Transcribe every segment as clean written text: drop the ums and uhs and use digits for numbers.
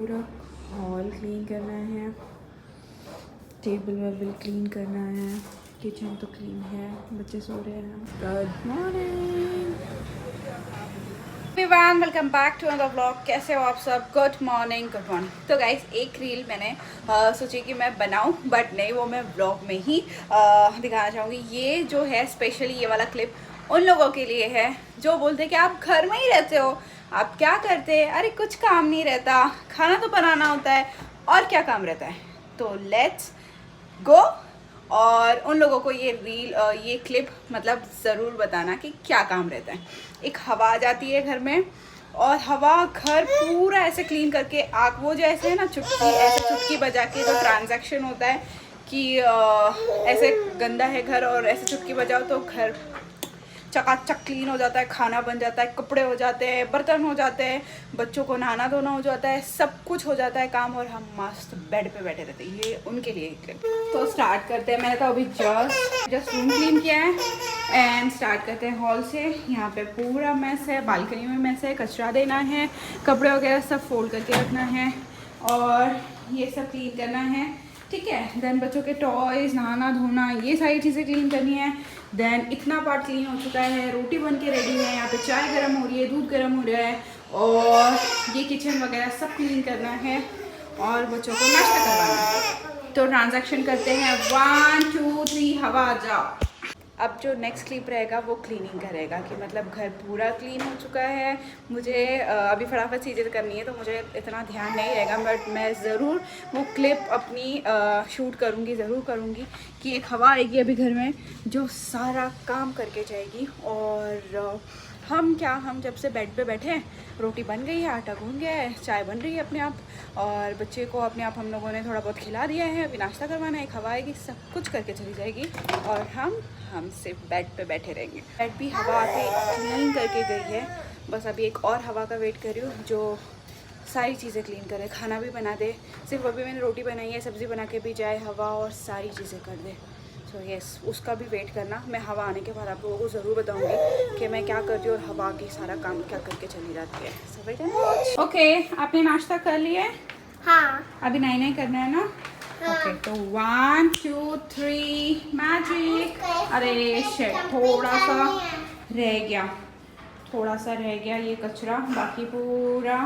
पूरा hall clean करना है, टेबल वेबल क्लीन करना है, किचन तो क्लीन है, बच्चे सो रहे हैं। Good morning everyone, welcome back to another vlog. कैसे हो आप सब? Good morning. तो गाइस, एक रील मैंने सोची कि मैं बनाऊं, बट नहीं, वो मैं व्लॉग में ही दिखाना चाहूँगी। ये जो है स्पेशली ये वाला क्लिप उन लोगों के लिए है जो बोलते हैं कि आप घर में ही रहते हो, आप क्या करते हैं? अरे कुछ काम नहीं रहता, खाना तो बनाना होता है, और क्या काम रहता है। तो लेट्स गो। और उन लोगों को ये रील ये क्लिप मतलब ज़रूर बताना कि क्या काम रहता है। एक हवा आ जाती है घर में, और हवा घर पूरा ऐसे क्लीन करके आग, वो जो ऐसे है ना चुटकी, ऐसे चुटकी बजा के जो ट्रांजैक्शन होता है कि ऐसे गंदा है घर और ऐसे चुटकी बजाओ तो घर चकाचक क्लीन हो जाता है, खाना बन जाता है, कपड़े हो जाते हैं, बर्तन हो जाते हैं, बच्चों को नहाना धोना हो जाता है, सब कुछ हो जाता है काम, और हम मस्त बेड पे बैठे रहते हैं। ये उनके लिए क्लिप। तो स्टार्ट करते हैं। मैंने तो अभी जस्ट रूम क्लीन किया है, एंड स्टार्ट करते हैं हॉल से। यहाँ पे पूरा मैस है, बालकनी में मैस है, कचरा देना है, कपड़े वगैरह सब फोल्ड करके रखना है, और ये सब क्लीन करना है, ठीक है। देन बच्चों के टॉयज़, नहाना धोना, ये सारी चीज़ें क्लीन करनी है। देन इतना पार्ट क्लीन हो चुका है, रोटी बन के रेडी है, यहाँ पे चाय गर्म हो रही है, दूध गर्म हो रहा है, और ये किचन वगैरह सब क्लीन करना है, और बच्चों को नाश्ता करवाना है। तो ट्रांजैक्शन करते हैं, 1 2 3 हवा आ जाओ। अब जो नेक्स्ट क्लिप रहेगा वो क्लीनिंग करेगा, कि मतलब घर पूरा क्लीन हो चुका है। मुझे अभी फटाफट चीज़ें करनी है तो मुझे इतना ध्यान नहीं रहेगा, बट मैं ज़रूर वो क्लिप अपनी शूट करूँगी, ज़रूर करूँगी, कि एक हवा आएगी अभी घर में जो सारा काम करके जाएगी। और हम जब से बेड पे बैठे हैं, रोटी बन गई है, आटा गूंद गया है, चाय बन रही है अपने आप, और बच्चे को अपने आप हम लोगों ने थोड़ा बहुत खिला दिया है। अभी नाश्ता करवाना है, एक हवा आएगी, सब कुछ करके चली जाएगी, और हम सिर्फ बेड पे बैठे रहेंगे। बेड भी हवा आके क्लीन करके गई है, बस अभी एक और हवा का वेट कर रही हूँ जो सारी चीज़ें क्लीन करे, खाना भी बना दे। सिर्फ अभी मैंने रोटी बनाई है, सब्ज़ी बना के भी जाए हवा, और सारी चीज़ें कर दे। सो यस, उसका भी वेट करना। मैं हवा आने के बाद आप लोगों को ज़रूर बताऊंगी कि मैं क्या करती हूँ, और हवा की सारा काम क्या करके चली जाती है। सब ओके, आपने नाश्ता कर लिया? हाँ। अभी नहीं करना है ना? ओके, तो 1 2 3 मैजिक। अरे शिट, थोड़ा सा रह गया ये कचरा, बाकी पूरा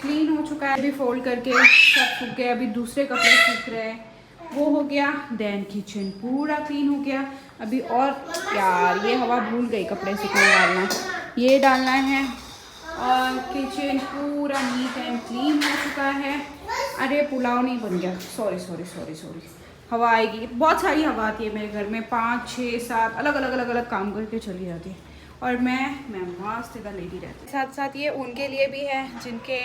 क्लीन हो चुका है। अभी फोल्ड करके सब सूख गया, अभी दूसरे कपड़े सूख रहे हैं, वो हो गया। देन किचन पूरा क्लीन हो गया। अभी और यार, ये हवा भूल गई कपड़े सूखने डालना, ये डालना है, और किचन पूरा नीट एंड क्लीन हो चुका है। अरे पुलाव नहीं बन गया, सॉरी। हवा आएगी, बहुत सारी हवा आती है मेरे घर में, 5 6 7 अलग काम करके चली जाती है, और मैं मस्त इधर लेटी रहती। साथ साथ ये उनके लिए भी है जिनके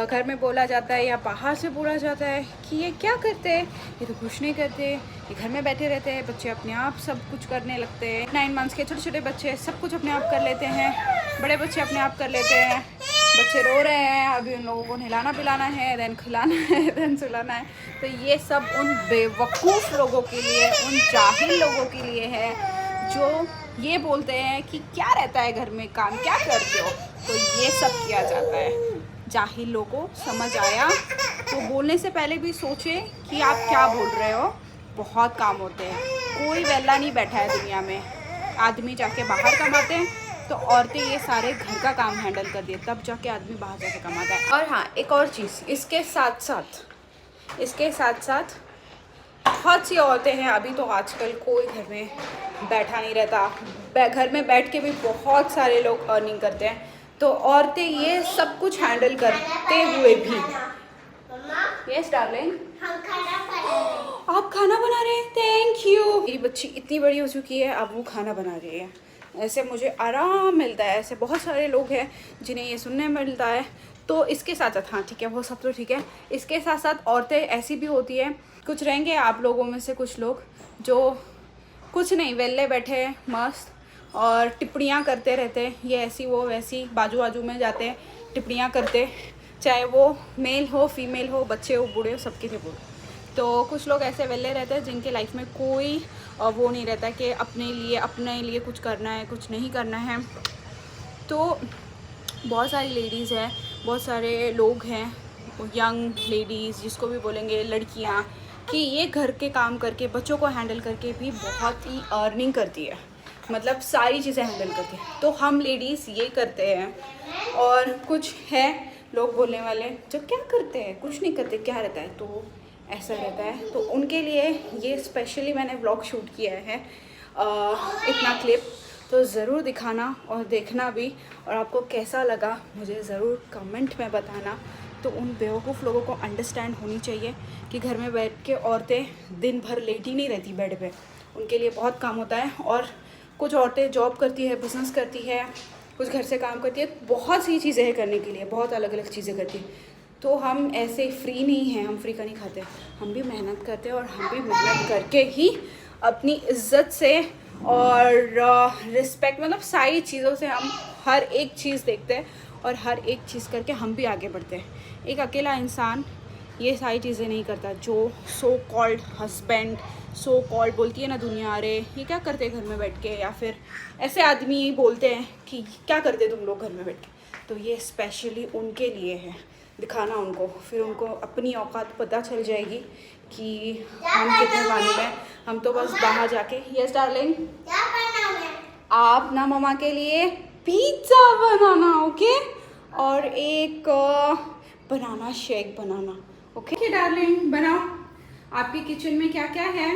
घर में बोला जाता है या बाहर से बोला जाता है कि ये क्या करते हैं, ये तो कुछ नहीं करते, ये घर में बैठे रहते हैं। बच्चे अपने आप सब कुछ करने लगते हैं। 9 मंथ्स के छोटे छोटे बच्चे सब कुछ अपने आप कर लेते हैं, बड़े बच्चे अपने आप कर लेते हैं। बच्चे रो रहे हैं, अभी उन लोगों को नहलाना पिलाना है, देन खिलाना है, देन सुलाना है। तो ये सब उन बेवकूफ़ लोगों के लिए, उन जाहिल लोगों के लिए है जो ये बोलते हैं कि क्या रहता है घर में काम, क्या करते हो। तो ये सब किया जाता है। जाहिल लोगों को समझ आया तो बोलने से पहले भी सोचे कि आप क्या बोल रहे हो। बहुत काम होते हैं, कोई वेला नहीं बैठा है दुनिया में। आदमी जाके बाहर कमाते हैं, तो औरतें ये सारे घर का काम हैंडल कर दिए, तब जाके आदमी बाहर जाके कमाता है। और हाँ, एक और चीज़, इसके साथ साथ बहुत सी औरतें हैं, अभी तो आजकल कोई घर में बैठा नहीं रहता, घर में बैठ के भी बहुत सारे लोग अर्निंग करते हैं। तो औरतें ये सब कुछ हैंडल करते हुए भी, यस डार्लिंग, आप खाना बना रहे हैं, थैंक यू। मेरी बच्ची इतनी बड़ी हो चुकी है, अब वो खाना बना रही है। ऐसे मुझे आराम मिलता है। ऐसे बहुत सारे लोग हैं जिन्हें ये सुनने में मिलता है। तो इसके साथ साथ, हाँ ठीक है, वो सब तो ठीक है, इसके साथ साथ औरतें ऐसी भी होती है, कुछ रहेंगे आप लोगों में से कुछ लोग जो कुछ नहीं, वेले बैठे मस्त और टिप्पणियाँ करते रहते हैं, ये ऐसी वो वैसी, बाजू में जाते टिप्पणियाँ करते, चाहे वो मेल हो फीमेल हो, बच्चे हो बूढ़े हो, सबके लिए बोलो। तो कुछ लोग ऐसे वेले रहते हैं जिनके लाइफ में कोई वो नहीं रहता कि अपने लिए कुछ करना है, कुछ नहीं करना है। तो बहुत सारी लेडीज़ हैं, बहुत सारे लोग हैं यंग लेडीज़ जिसको भी बोलेंगे, लड़कियाँ, कि ये घर के काम करके बच्चों को हैंडल करके भी बहुत ही अर्निंग करती है, मतलब सारी चीज़ें हैंडल करती है। तो हम लेडीज़ ये करते हैं। और कुछ है लोग बोलने वाले जो क्या करते हैं, कुछ नहीं करते, क्या रहता है, तो ऐसा रहता है। तो उनके लिए ये स्पेशली मैंने व्लॉग शूट किया है, इतना क्लिप, तो ज़रूर दिखाना और देखना भी। और आपको कैसा लगा मुझे ज़रूर कमेंट में बताना। तो उन बेवकूफ़ लोगों को अंडरस्टैंड होनी चाहिए कि घर में बैठ के औरतें दिन भर लेटी नहीं रहती बेड पे, उनके लिए बहुत काम होता है। और कुछ औरतें जॉब करती है, बिज़नेस करती है, कुछ घर से काम करती है, बहुत सी चीज़ें हैं करने के लिए, बहुत अलग अलग चीज़ें करती है। तो हम ऐसे फ्री नहीं हैं, हम फ्री का नहीं खाते, हम भी मेहनत करते हैं। और हम भी मेहनत करके ही अपनी इज्जत से और रिस्पेक्ट, मतलब सारी चीज़ों से हम हर एक चीज़ देखते हैं और हर एक चीज़ करके हम भी आगे बढ़ते हैं। एक अकेला इंसान ये सारी चीज़ें नहीं करता। जो so called husband, so called बोलती है ना दुनिया, अरे ये क्या करते हैं घर में बैठ के, या फिर ऐसे आदमी बोलते हैं कि क्या करते तुम लोग घर में बैठ के, तो ये स्पेशली उनके लिए है, दिखाना उनको, फिर उनको अपनी औकात पता चल जाएगी कि हम कितने मालूम है। हम तो बस बाहर जाके, यस डार्लिंग, आप ना मम्मा के लिए पिज़्ज़ा बनाना, ओके, और एक बनाना शेक बनाना, ओके डार्लिंग, बनाओ। आपकी किचन में क्या क्या है?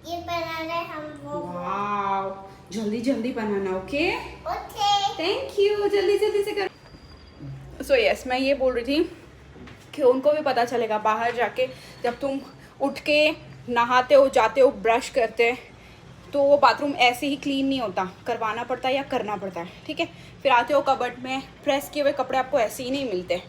ये बनाना हम वो। वाव, जल्दी जल्दी बनाना, ओके ओके, थैंक यू, जल्दी जल्दी से कर। सो यस, मैं ये बोल रही थी कि उनको भी पता चलेगा बाहर जाके, जब तुम उठ के नहाते हो, जाते हो, ब्रश करते, तो वो बाथरूम ऐसे ही क्लीन नहीं होता, करवाना पड़ता है या करना पड़ता है, ठीक है। फिर आते हो कबर्ड में, प्रेस किए हुए कपड़े आपको ऐसे ही नहीं मिलते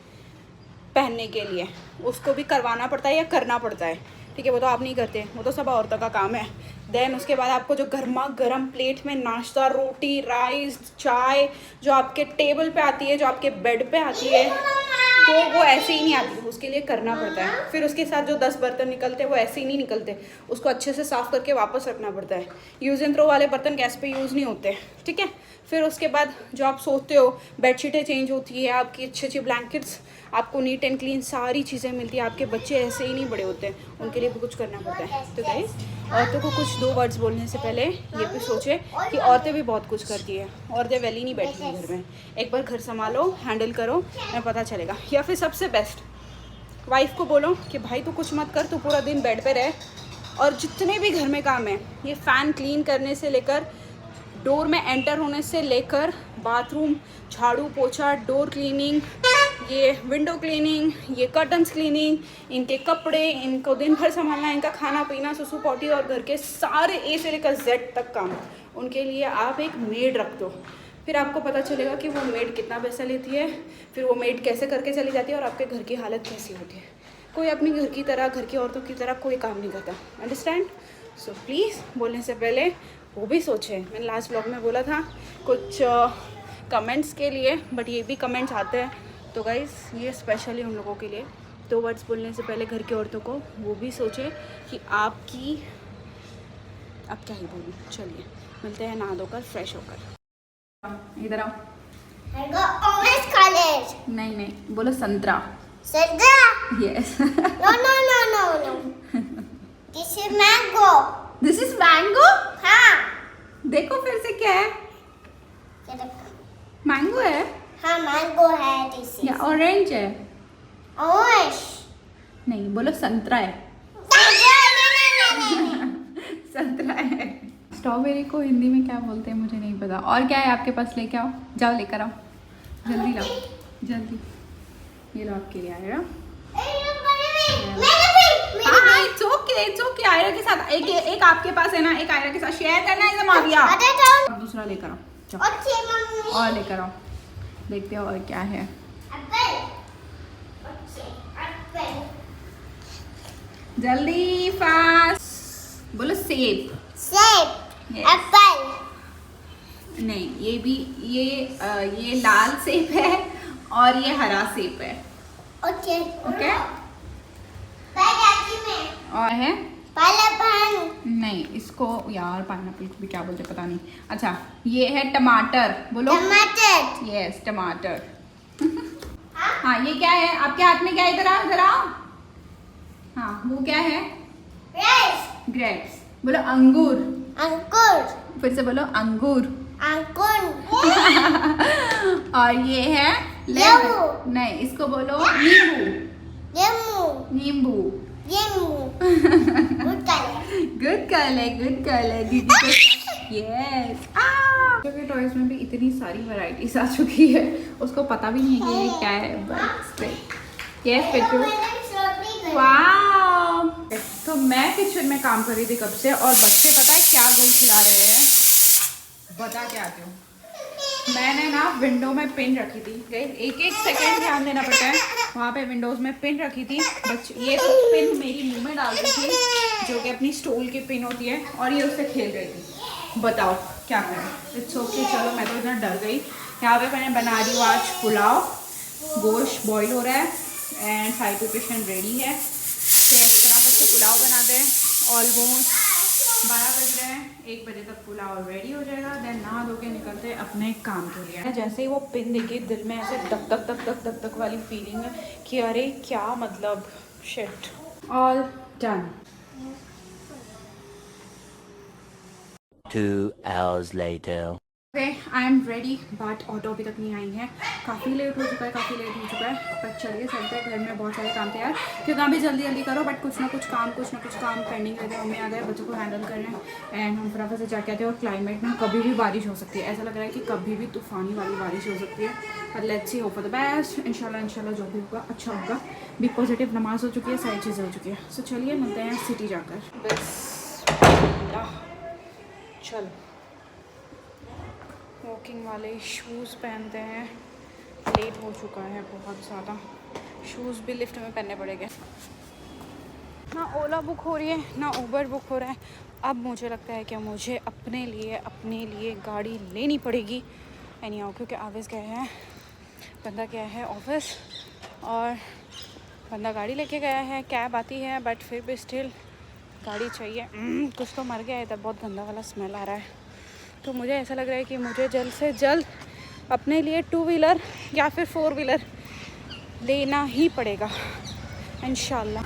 पहनने के लिए, उसको भी करवाना पड़ता है या करना पड़ता है, ठीक है। वो तो आप नहीं करते, वो तो सब औरतों का काम है। देन उसके बाद आपको जो गर्मा गर्म प्लेट में नाश्ता, रोटी, राइस, चाय जो आपके टेबल पे आती है, जो आपके बेड पे आती है, तो वो ऐसे ही नहीं आती, उसके लिए करना पड़ता है। फिर उसके साथ जो 10 बर्तन निकलते हैं वो ऐसे ही नहीं निकलते, उसको अच्छे से साफ़ करके वापस रखना पड़ता है। यूज़ एंड थ्रो वाले बर्तन गैस पे यूज़ नहीं होते, ठीक है। फिर उसके बाद जो आप सोते हो, बेडशीटें चेंज होती है, आपकी अच्छी अच्छी ब्लैंकेट्स, आपको नीट एंड क्लीन सारी चीज़ें मिलती है। आपके बच्चे ऐसे ही नहीं बड़े होते, उनके लिए भी कुछ करना पड़ता है। तो गाइस, औरतों को कुछ 2 वर्ड्स बोलने से पहले ये भी सोचे कि औरतें भी बहुत कुछ करती है, औरतें वैली नहीं बैठी घर में। एक बार घर संभालो, हैंडल करो, मैं पता चलेगा। या फिर सबसे बेस्ट, वाइफ को बोलो कि भाई तू कुछ मत कर, तू पूरा दिन बेड पे रह, और जितने भी घर में काम है, ये फ़ैन क्लीन करने से लेकर, डोर में एंटर होने से लेकर, बाथरूम झाड़ू पोछा, डोर क्लीनिंग, ये विंडो क्लीनिंग, ये कर्टन्स क्लीनिंग, इनके कपड़े, इनको दिन भर संभालना, इनका खाना पीना, सुसु पॉटी और घर के सारे ए से लेकर जेड तक काम, उनके लिए आप एक मेड रख दो। फिर आपको पता चलेगा कि वो मेड कितना पैसा लेती है, फिर वो मेड कैसे करके चली जाती है और आपके घर की हालत कैसी होती है। कोई अपनी घर की तरह, घर की औरतों की तरह कोई काम नहीं करता, अंडरस्टैंड। सो प्लीज़ बोलने से पहले वो भी सोचें। मैंने लास्ट ब्लॉग में बोला था कुछ कमेंट्स के लिए, बट ये भी कमेंट्स आते हैं, तो गाइस ये स्पेशली उन लोगों के लिए। 2 वर्ड्स बोलने से पहले घर की औरतों को वो भी सोचें कि आपकी, अब क्या ही बोलूँ, चलिए मिलते हैं नहा धोकर, फ्रेश होकर। इधर आओ। I go orange colors. नहीं नहीं, बोलो संतरा। Sandra? Yes. No. This is mango. This is mango. हाँ. देखो फिर से क्या है, क्या देखा? मैंगो है हाँ, mango है this is. या ऑरेंज है? Orange. नहीं, बोलो संतरा है। नहीं. संतरा है। स्ट्रॉबेरी को हिंदी में क्या बोलते हैं मुझे नहीं पता। और क्या है आपके पास, लेके आओ, जाओ लेकर आओ, जल्दी लाओ, जल्दी। ये लो आपके लिए आयरा। हाँ, इट्स ओके आयरा के साथ, एक आपके पास है ना, एक आयरा के साथ शेयर करना है माविया। दूसरा लेकर आओ, जाओ और लेकर आओ, देखते हो और क्या है। जल्दी फास्ट बोलो। सेब। Yes. एप्पल। नहीं, ये भी ये लाल सेब है और ये हरा सेब है, ओके। ओके। और है पाइनएप्पल। नहीं, इसको यार पाइनएप्पल को भी क्या बोलते पता नहीं। अच्छा, ये है टमाटर, बोलो। टमाटर। यस, टमाटर। हाँ ये क्या है आपके हाथ में? क्या है? इधर आओ इधर आओ। हाँ वो क्या है? Grapes. ग्रेप्स। बोलो अंगूर। अंकुर. फिर से बोलो अंगूर। अंकुर. और ये है नींबू. नहीं, इसको बोलो नींबू। नींबू. नींबू। नींबू. Good color. गुड गर्ल है, गुड गर्ल है दीदी को। यस। बच्चों के टॉयज में भी इतनी सारी वैरायटीज आ चुकी है, उसको पता भी नहीं है कि ये क्या है। But yes Pittu. वाव। तो मैं किचन में काम कर रही थी कब से, और बच्चे पता है क्या वो खिला रहे हैं, बता के आती हूँ। मैंने ना विंडो में पिन रखी थी, एक एक सेकंड ध्यान देना पड़ता है, वहाँ पे विंडोज में पिन रखी थी। बच्चे ये तो पिन मेरी मुंह में डाल रही थी, जो कि अपनी स्टूल की पिन होती है, और ये उससे खेल रही थी। बताओ क्या करें। इट्स ओके, चलो मैं तो इतना डर गई। यहाँ पे मैंने बना रही हूँ आज पुलाव, गोश्त बॉईल हो रहा है एंड 5 प्रिपरेशन रेडी है। तो फटाफट से पुलाव बनाते हैं। ऑलमोस्ट 12 बज रहे हैं, 1 बजे तक पुलाव रेडी हो जाएगा। देन नहा धो के निकलते हैं अपने काम के लिए। जैसे ही वो पिन देखी, दिल में ऐसे धक धक धक धक धक धक वाली फीलिंग है कि अरे क्या मतलब, shit. All done. 2 hours later. I am ready, but auto अभी तक नहीं आई है। काफ़ी लेट हो चुका है, पर चलिए चलते हैं। घर में बहुत सारे काम थे यार, क्योंकि अभी जल्दी जल्दी करो, बट कुछ ना कुछ काम पेंडिंग रहते हैं। मम्मी आ गए, बच्चों को हैंडल कर रहे हैं एंड हम फटाफट से जाके आते हैं। और क्लाइमेट में कभी भी बारिश हो सकती है, ऐसा लग रहा है कि कभी भी तूफानी वाली बारिश हो सकती है। पर let's see, hope for the best. इंशाल्लाह जो भी होगा अच्छा होगा। बी पॉजिटिव, नमाज हो चुकी है, सारी चीज़ें हो चुकी है। सो चलिए मिलते हैं सिटी जाकर। बिस्मिल्लाह। चलो वॉकिंग वाले शूज़ पहनते हैं। लेट हो चुका है बहुत ज़्यादा, शूज़ भी लिफ्ट में पहनने पड़ेंगे। ना ओला बुक हो रही है ना उबर बुक हो रहा है। अब मुझे लगता है कि मुझे अपने लिए गाड़ी लेनी पड़ेगी एनी हाउ, क्योंकि ऑफिस गए हैं, बंदा गया है ऑफिस और बंदा गाड़ी लेके गया है। कैब आती है बट फिर भी स्टिल गाड़ी चाहिए। कुछ तो मर गया है, इधर बहुत गंदा वाला स्मेल आ रहा है। तो मुझे ऐसा लग रहा है कि मुझे जल्द से जल्द अपने लिए 2 व्हीलर या फिर 4 व्हीलर लेना ही पड़ेगा इंशाल्लाह।